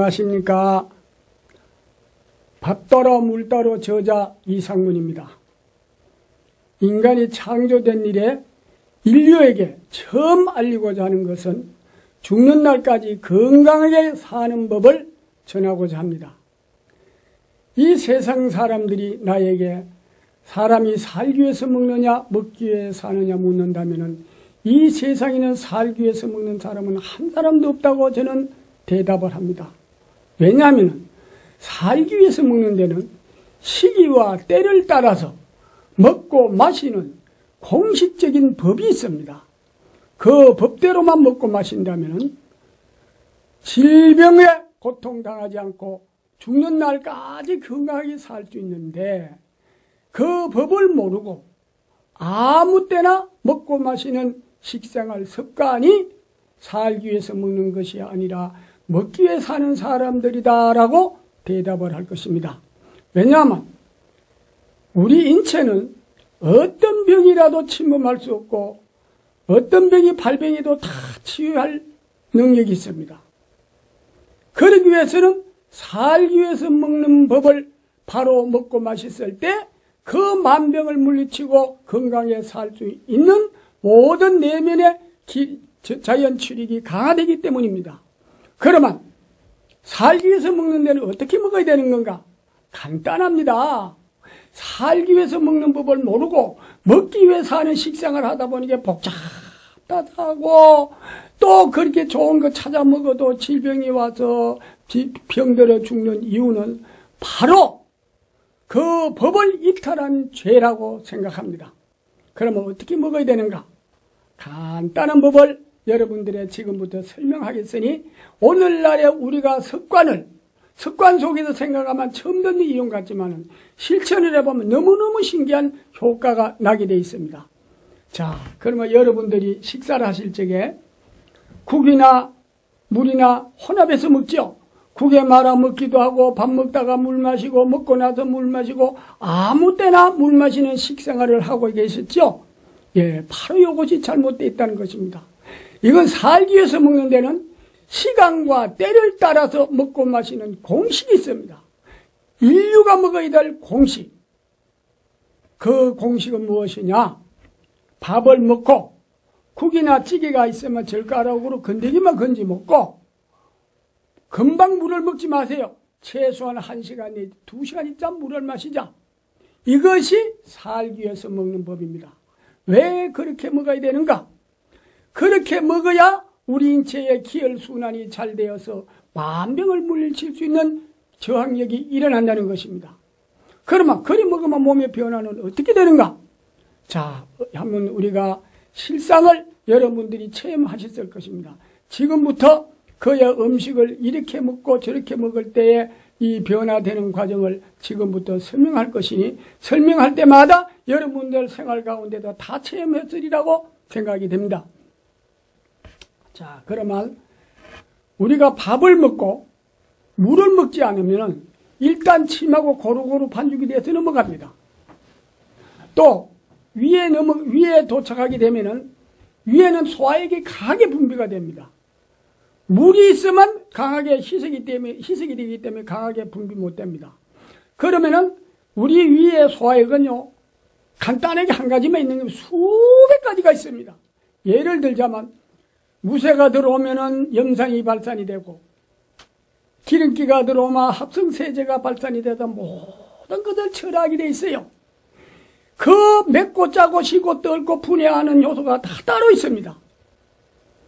안녕하십니까. 밥더러 물더러 저자 이상문입니다. 인간이 창조된 이래 인류에게 처음 알리고자 하는 것은 죽는 날까지 건강하게 사는 법을 전하고자 합니다. 이 세상 사람들이 나에게 사람이 살기 위해서 먹느냐 먹기 위해서 사느냐 묻는다면 이 세상에는 살기 위해서 먹는 사람은 한 사람도 없다고 저는 대답을 합니다. 왜냐하면 살기 위해서 먹는 데는 시기와 때를 따라서 먹고 마시는 공식적인 법이 있습니다. 그 법대로만 먹고 마신다면 질병에 고통당하지 않고 죽는 날까지 건강하게 살 수 있는데 그 법을 모르고 아무 때나 먹고 마시는 식생활 습관이 살기 위해서 먹는 것이 아니라 먹기 위해 사는 사람들이다라고 대답을 할 것입니다. 왜냐하면 우리 인체는 어떤 병이라도 침범할 수 없고 어떤 병이 발병해도 다 치유할 능력이 있습니다. 그러기 위해서는 살기 위해서 먹는 법을 바로 먹고 마셨을 때 그 만병을 물리치고 건강하게 살 수 있는 모든 내면의 자연 출익이 강화되기 때문입니다. 그러면 살기 위해서 먹는 데는 어떻게 먹어야 되는 건가? 간단합니다. 살기 위해서 먹는 법을 모르고 먹기 위해서 하는 식생활을 하다 보니까 복잡하다고 또 그렇게 좋은 거 찾아 먹어도 질병이 와서 병들어 죽는 이유는 바로 그 법을 이탈한 죄라고 생각합니다. 그러면 어떻게 먹어야 되는가? 간단한 법을 여러분들의 지금부터 설명하겠으니 오늘날에 우리가 습관 속에서 생각하면 처음 듣는 이용 같지만 실천을 해보면 너무너무 신기한 효과가 나게 되어 있습니다. 자, 그러면 여러분들이 식사를 하실 적에 국이나 물이나 혼합해서 먹죠. 국에 말아 먹기도 하고 밥 먹다가 물 마시고 먹고 나서 물 마시고 아무 때나 물 마시는 식생활을 하고 계셨죠. 예, 바로 이것이 잘못되어 있다는 것입니다. 이건 살기 위해서 먹는 데는 시간과 때를 따라서 먹고 마시는 공식이 있습니다. 인류가 먹어야 될 공식. 그 공식은 무엇이냐? 밥을 먹고 국이나 찌개가 있으면 젓가락으로 건더기만 건지 먹고 금방 물을 먹지 마세요. 최소한 1시간 내지 2시간 있자 물을 마시자. 이것이 살기 위해서 먹는 법입니다. 왜 그렇게 먹어야 되는가? 그렇게 먹어야 우리 인체의 기혈순환이 잘 되어서 만병을 물리칠 수 있는 저항력이 일어난다는 것입니다. 그러면 그리 먹으면 몸의 변화는 어떻게 되는가? 자, 한번 우리가 실상을 여러분들이 체험하셨을 것입니다. 지금부터 그의 음식을 이렇게 먹고 저렇게 먹을 때에 이 변화되는 과정을 지금부터 설명할 것이니 설명할 때마다 여러분들 생활 가운데도 다 체험했으리라고 생각이 됩니다. 자, 그러면 우리가 밥을 먹고 물을 먹지 않으면 일단 침하고 고루고루 반죽이 돼서 넘어갑니다. 또 위에 도착하게 되면은 위에는 소화액이 강하게 분비가 됩니다. 물이 있으면 강하게 희석이 되기 때문에 강하게 분비 못 됩니다. 그러면은 우리 위에 소화액은요, 간단하게 한 가지만 있는 게 수백 가지가 있습니다. 예를 들자면 무쇠가 들어오면은 염산이 발산이 되고 기름기가 들어오면 합성세제가 발산이 돼서 모든 것을 처리하게 돼 있어요. 그 맵고 짜고 시고 떫고 분해하는 요소가 다 따로 있습니다.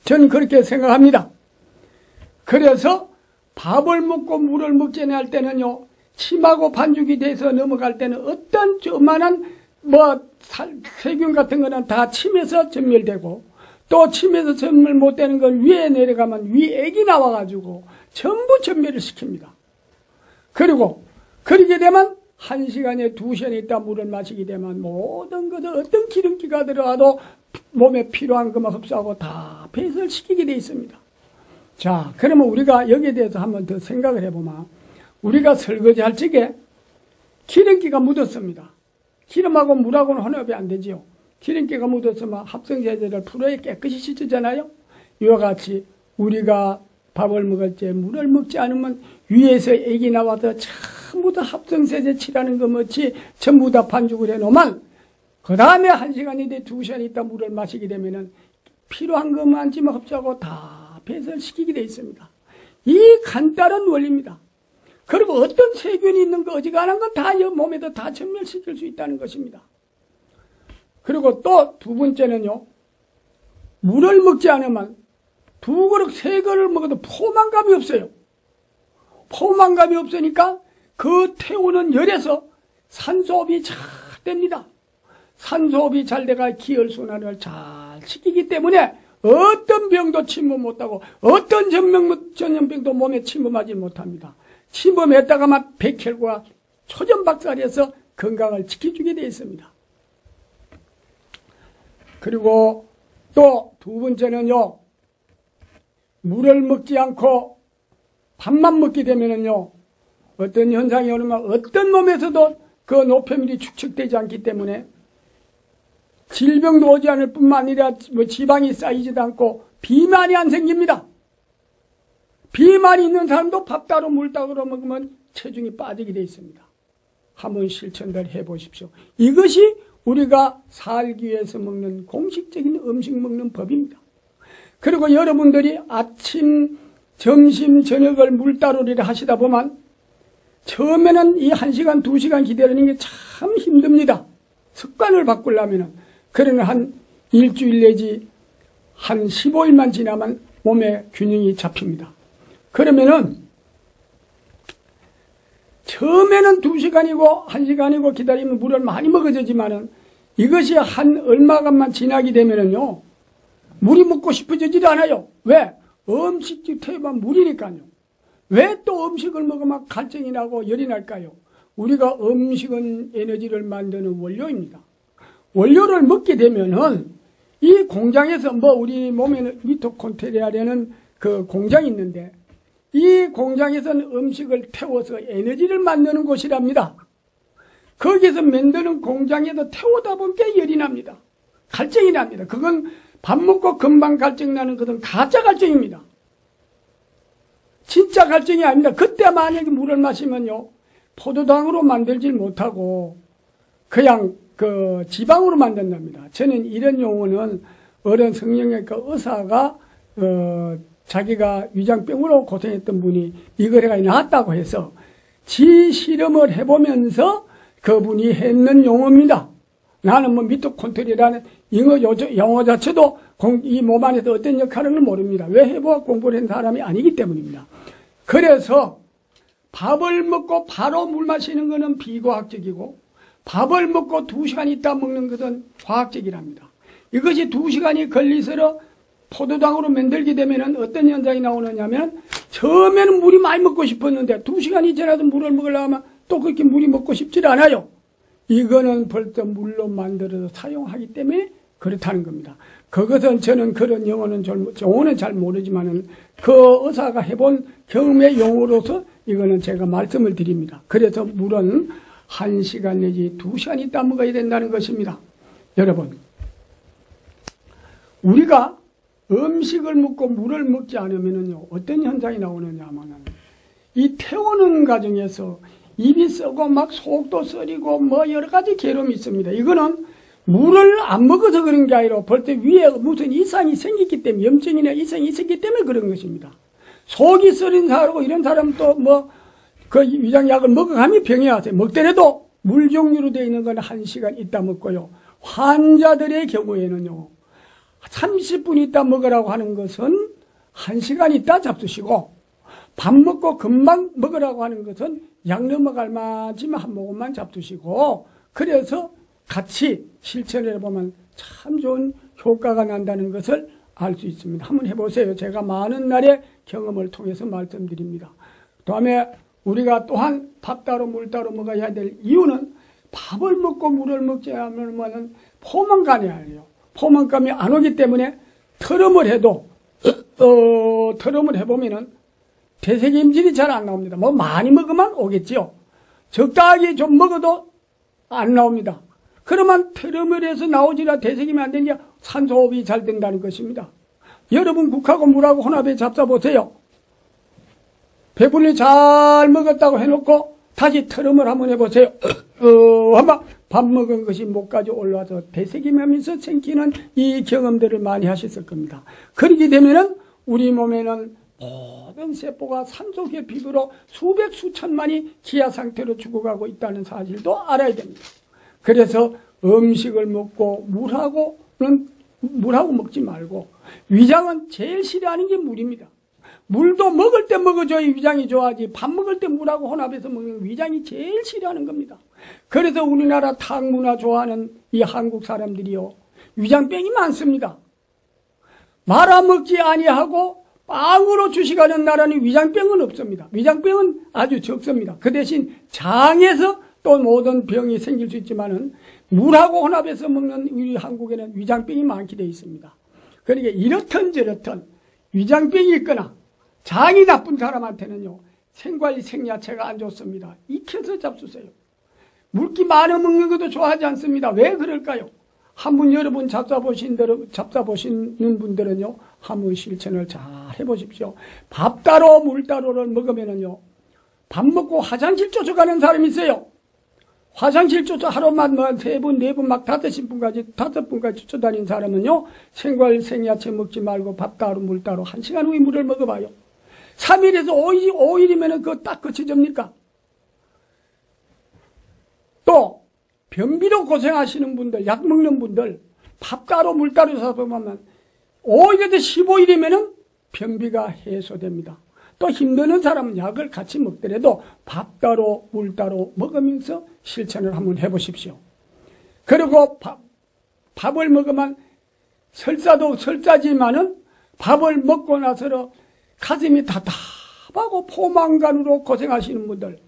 저는 그렇게 생각합니다. 그래서 밥을 먹고 물을 먹지 할 때는요, 침하고 반죽이 돼서 넘어갈 때는 어떤 조만한 세균 같은 거는 다 침에서 전멸되고 또 침에서 전멸 못 되는 건 위에 내려가면 위액이 나와가지고 전부 전멸을 시킵니다. 그리고 그렇게 되면 1시간에 2시간에 있다 물을 마시게 되면 모든 것을 어떤 기름기가 들어가도 몸에 필요한 것만 흡수하고 다 배설시키게 되어 있습니다. 자, 그러면 우리가 여기에 대해서 한번 더 생각을 해보면 우리가 설거지 할 적에 기름기가 묻었습니다. 기름하고 물하고는 혼합이 안 되지요. 기름기가 묻었으면 합성세제를 풀어야 깨끗이 씻잖아요. 이와 같이 우리가 밥을 먹을 때 물을 먹지 않으면 위에서 액이 나와서 전부 다 합성세제 칠하는 것 못이 전부 다 반죽을 해놓으면 그 다음에 1시간이 돼 2시간 있다 물을 마시게 되면은 필요한 것만 지금 흡수하고 다 배설시키게 되어 있습니다. 이 간단한 원리입니다. 그리고 어떤 세균이 있는 거 어지간한 건 다 몸에도 다 전멸시킬 수 있다는 것입니다. 그리고 또 두 번째는요, 물을 먹지 않으면 2그릇, 3그릇을 먹어도 포만감이 없어요. 포만감이 없으니까 그 태우는 열에서 산소호흡이 잘 됩니다. 산소호흡이 잘 돼가 기혈순환을 잘 시키기 때문에 어떤 병도 침범 못하고 어떤 전염병도 몸에 침범하지 못합니다. 침범했다가만 백혈과 초전박살해서 건강을 지켜주게 되어 있습니다. 그리고 또 두 번째는요, 물을 먹지 않고 밥만 먹게 되면은요, 어떤 현상이 오르면 어떤 몸에서도 그 노폐물이 축적되지 않기 때문에 질병도 오지 않을 뿐만 아니라 지방이 쌓이지도 않고 비만이 안 생깁니다. 비만이 있는 사람도 밥 따로 물 따로 먹으면 체중이 빠지게 되어 있습니다. 한번 실천들 해보십시오. 이것이 우리가 살기 위해서 먹는 공식적인 음식 먹는 법입니다. 그리고 여러분들이 아침, 점심, 저녁을 물따로리를 하시다 보면 처음에는 이 1시간, 2시간 기다리는 게 참 힘듭니다. 습관을 바꾸려면은. 그러나 한 일주일 내지 한 15일만 지나면 몸에 균형이 잡힙니다. 그러면은 처음에는 2시간이고 1시간이고 기다리면 물을 많이 먹어지지만은 이것이 한 얼마간만 지나게 되면은요, 물이 먹고 싶어지질 않아요. 왜? 음식이 태우면 물이니까요. 왜 또 음식을 먹으면 갈증이 나고 열이 날까요? 우리가 음식은 에너지를 만드는 원료입니다. 원료를 먹게 되면은 이 공장에서 우리 몸에는 미토콘드리아라는 그 공장이 있는데 이 공장에서는 음식을 태워서 에너지를 만드는 곳이랍니다. 거기서 만드는 공장에서 태우다 보니까 열이 납니다. 갈증이 납니다. 그건 밥 먹고 금방 갈증 나는 것은 가짜 갈증입니다. 진짜 갈증이 아닙니다. 그때 만약에 물을 마시면요, 포도당으로 만들질 못하고 그냥 그 지방으로 만든답니다. 저는 이런 용어는 어른 성형외과 의사가 자기가 위장병으로 고생했던 분이 이걸 해가 나았다고 해서 지 실험을 해보면서 그분이 했는 용어입니다. 나는 미토콘드리아라는 영어 자체도 이 몸 안에서 어떤 역할을 모릅니다. 왜 해보아 공부를 한 사람이 아니기 때문입니다. 그래서 밥을 먹고 바로 물 마시는 것은 비과학적이고 밥을 먹고 2시간 있다 먹는 것은 과학적이랍니다. 이것이 2시간이 걸리서로 포도당으로 만들게 되면 어떤 현상이 나오느냐면 처음에는 물이 많이 먹고 싶었는데 2시간이 지나도 물을 먹으려고 하면 또 그렇게 물이 먹고 싶지 않아요. 이거는 벌써 물로 만들어서 사용하기 때문에 그렇다는 겁니다. 그것은 저는 그런 용어는 잘 모르지만은 그 의사가 해본 경험의 용어로서 이거는 제가 말씀을 드립니다. 그래서 물은 1시간 내지 2시간 있다 먹어야 된다는 것입니다. 여러분, 우리가 음식을 먹고 물을 먹지 않으면요, 어떤 현상이 나오느냐 하면은 이 태우는 과정에서 입이 썩고 막 속도 쓰리고 여러 가지 괴로움이 있습니다. 이거는 물을 안 먹어서 그런 게 아니라 벌써 위에 무슨 이상이 생겼기 때문에, 염증이나 이상이 있었기 때문에 그런 것입니다. 속이 쓰린 사람하고 이런 사람도 그 위장약을 먹어가면 병이 와서 먹더라도 물 종류로 되어 있는 건 1시간 있다 먹고요. 환자들의 경우에는요, 30분 있다 먹으라고 하는 것은 1시간 있다 잡수시고, 밥 먹고 금방 먹으라고 하는 것은 약 넘어갈 만치면 한 모금만 잡수시고, 그래서 같이 실천을 해보면 참 좋은 효과가 난다는 것을 알 수 있습니다. 한번 해보세요. 제가 많은 날의 경험을 통해서 말씀드립니다. 그 다음에 우리가 또한 밥 따로 물 따로 먹어야 될 이유는 밥을 먹고 물을 먹지 않으면 포만감이 아니에요. 포만감이 안 오기 때문에 트름을 해도 트름을 해보면은 대세김질이 잘 안 나옵니다. 많이 먹으면 오겠지요. 적당하게 좀 먹어도 안 나옵니다. 그러면 트름을 해서 나오지라 대세김이 안 되는 게 산소호흡이 잘 된다는 것입니다. 여러분 국하고 물하고 혼합해 잡숴보세요. 배불리 잘 먹었다고 해놓고 다시 트름을 한번 해보세요. 한번 밥 먹은 것이 목까지 올라와서 되새김하면서 생기는 이 경험들을 많이 하셨을 겁니다. 그렇게 되면은 우리 몸에는 모든 세포가 산소계 비브로 수백 수천만이 기아 상태로 죽어가고 있다는 사실도 알아야 됩니다. 그래서 음식을 먹고 물하고 먹지 말고, 위장은 제일 싫어하는 게 물입니다. 물도 먹을 때 먹어줘야 위장이 좋아하지, 밥 먹을 때 물하고 혼합해서 먹는 위장이 제일 싫어하는 겁니다. 그래서 우리나라 탕문화 좋아하는 이 한국 사람들이요, 위장병이 많습니다. 말아먹지 아니하고 빵으로 주식하는 나라는 위장병은 없습니다. 위장병은 아주 적습니다. 그 대신 장에서 또 모든 병이 생길 수 있지만은 물하고 혼합해서 먹는 우리 한국에는 위장병이 많게 되어 있습니다. 그러니까 이렇든 저렇든 위장병이 있거나 장이 나쁜 사람한테는요, 생과일 생야채가 안 좋습니다. 익혀서 잡수세요. 물기 많이 먹는 것도 좋아하지 않습니다. 왜 그럴까요? 한번 여러분 잡숴보시는 분들은요, 한번 실천을 잘 해보십시오. 밥 따로 물 따로를 먹으면은요, 밥 먹고 화장실 쫓아가는 사람이 있어요. 화장실 쫓아 하루만 3분, 4분 막 5분까지 쫓아다니는 사람은요, 생과일 생야채 먹지 말고 밥 따로 물 따로 1시간 후에 물을 먹어봐요. 3일에서 5일이면은 그거 딱 거쳐집니까? 또 변비로 고생하시는 분들, 약 먹는 분들, 밥 따로 물 따로 사서 보면 5일에서 15일이면은 변비가 해소됩니다. 또 힘드는 사람은 약을 같이 먹더라도 밥 따로 물 따로 먹으면서 실천을 한번 해보십시오. 그리고 밥을 먹으면 설사도 설사지만은 밥을 먹고 나서 가슴이 답답하고 포만감으로 고생하시는 분들,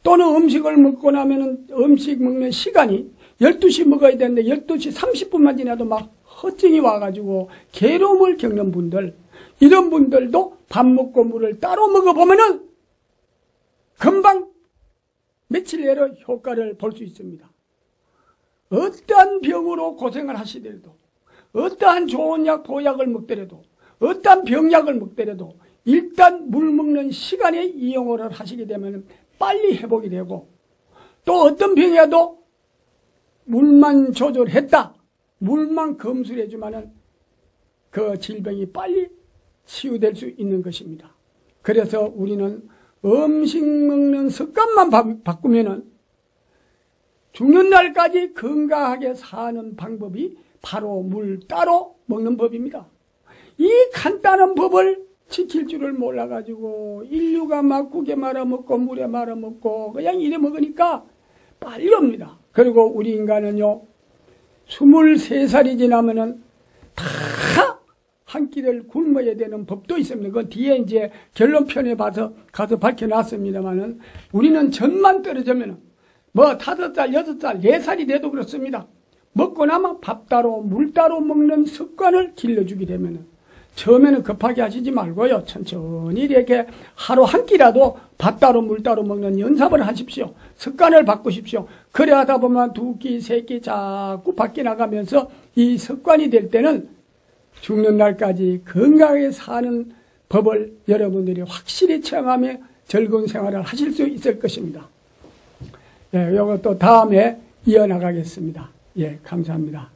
또는 음식을 먹고 나면은 음식 먹는 시간이 12시 먹어야 되는데 12시 30분만 지나도 막 허증이 와가지고 괴로움을 겪는 분들, 이런 분들도 밥 먹고 물을 따로 먹어보면은 금방 며칠 내로 효과를 볼 수 있습니다. 어떠한 병으로 고생을 하시더라도, 어떠한 좋은 약, 보약을 먹더라도, 어떠한 병약을 먹더라도 일단 물 먹는 시간에 이용을 하시게 되면 빨리 회복이 되고, 또 어떤 병이라도 물만 조절했다, 물만 검술해주면은 그 질병이 빨리 치유될 수 있는 것입니다. 그래서 우리는 음식 먹는 습관만 바꾸면은 죽는 날까지 건강하게 사는 방법이 바로 물 따로 먹는 법입니다. 이 간단한 법을 지킬 줄을 몰라가지고 인류가 막 국에 말아먹고 물에 말아먹고 그냥 이래 먹으니까 빨리 옵니다. 그리고 우리 인간은요, 23살이 지나면은 다 한 끼를 굶어야 되는 법도 있습니다. 그건 뒤에 이제 결론편에 가서 밝혀놨습니다만은, 우리는 전만 떨어지면은 5살, 6살, 4살이 돼도 그렇습니다. 먹고 나면 밥 따로 물 따로 먹는 습관을 길러주게 되면은, 처음에는 급하게 하시지 말고요, 천천히 이렇게 하루 한 끼라도 밥 따로 물 따로 먹는 연습을 하십시오. 습관을 바꾸십시오. 그래 하다 보면 2끼, 3끼 자꾸 밖에 나가면서 이 습관이 될 때는 죽는 날까지 건강하게 사는 법을 여러분들이 확실히 체험하며 즐거운 생활을 하실 수 있을 것입니다. 예, 이것도 다음에 이어나가겠습니다. 예, 감사합니다.